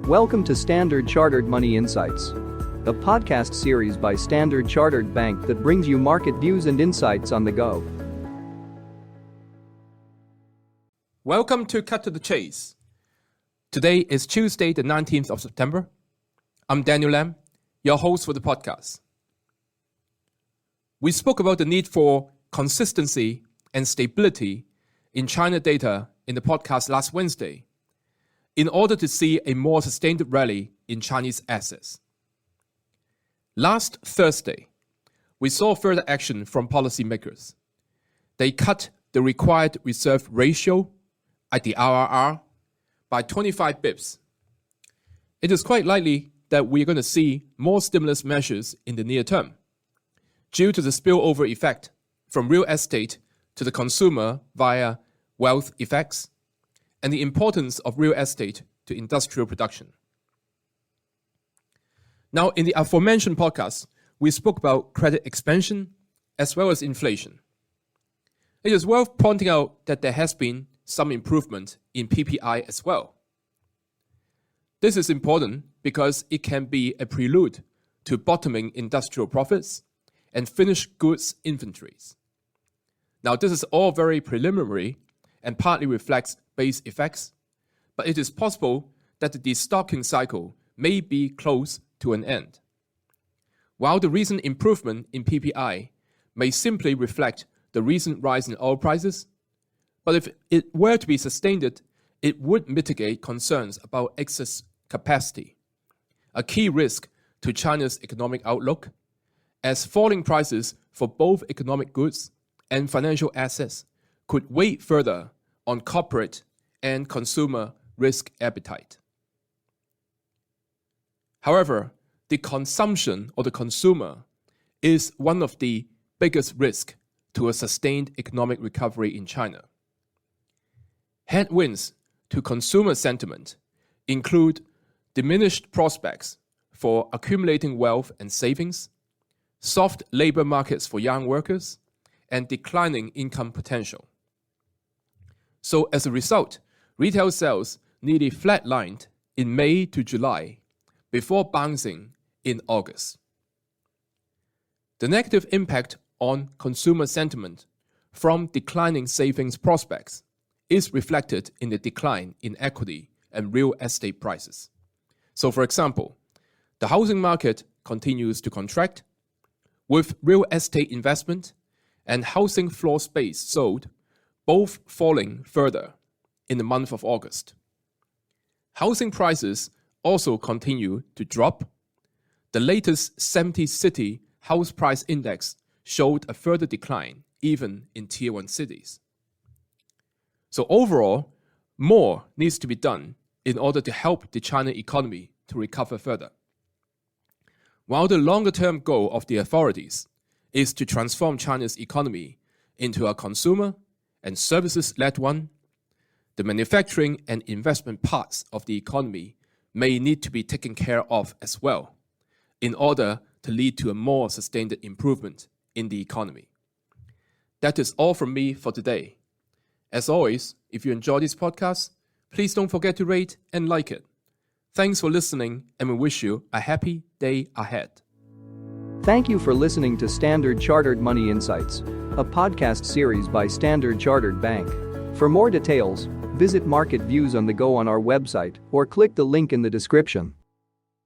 Welcome to Standard Chartered Money Insights, a podcast series by Standard Chartered Bank that brings you market views and insights on the go. Welcome to Cut to the Chase. Today is Tuesday, the 19th of September. I'm Daniel Lam, your host for the podcast. We spoke about the need for consistency and stability in China data in the podcast last Wednesday in order to see a more sustained rally in Chinese assets. Last Thursday, we saw further action from policymakers. They cut the required reserve ratio at the RRR by 25 bips. It is quite likely that we're going to see more stimulus measures in the near term due to the spillover effect from real estate to the consumer via wealth effects and the importance of real estate to industrial production. Now, in the aforementioned podcast, we spoke about credit expansion as well as inflation. It is worth pointing out that there has been some improvement in PPI as well. This is important because it can be a prelude to bottoming industrial profits and finished goods inventories. Now, this is all very preliminary and partly reflects base effects, but it is possible that the destocking cycle may be close to an end. While the recent improvement in PPI may simply reflect the recent rise in oil prices, but if it were to be sustained, it would mitigate concerns about excess capacity, a key risk to China's economic outlook, as falling prices for both economic goods and financial assets could weigh further on corporate and consumer risk appetite. However, the consumption or the consumer is one of the biggest risks to a sustained economic recovery in China. Headwinds to consumer sentiment include diminished prospects for accumulating wealth and savings, soft labor markets for young workers, and declining income potential. So as a result, retail sales nearly flatlined in May to July before bouncing in August. The negative impact on consumer sentiment from declining savings prospects is reflected in the decline in equity and real estate prices. So for example, the housing market continues to contract, with real estate investment and housing floor space sold both falling further in the month of August. Housing prices also continue to drop. The latest 70-city house price index showed a further decline even in Tier 1 cities. So overall, more needs to be done in order to help the China economy to recover further. While the longer-term goal of the authorities is to transform China's economy into a consumer and services-led one, the manufacturing and investment parts of the economy may need to be taken care of as well in order to lead to a more sustained improvement in the economy. That is all from me for today. As always, if you enjoy this podcast, please don't forget to rate and like it. Thanks for listening, and we wish you a happy day ahead. Thank you for listening to Standard Chartered Money Insights, a podcast series by Standard Chartered Bank. For more details, visit Market Views on the Go on our website or click the link in the description.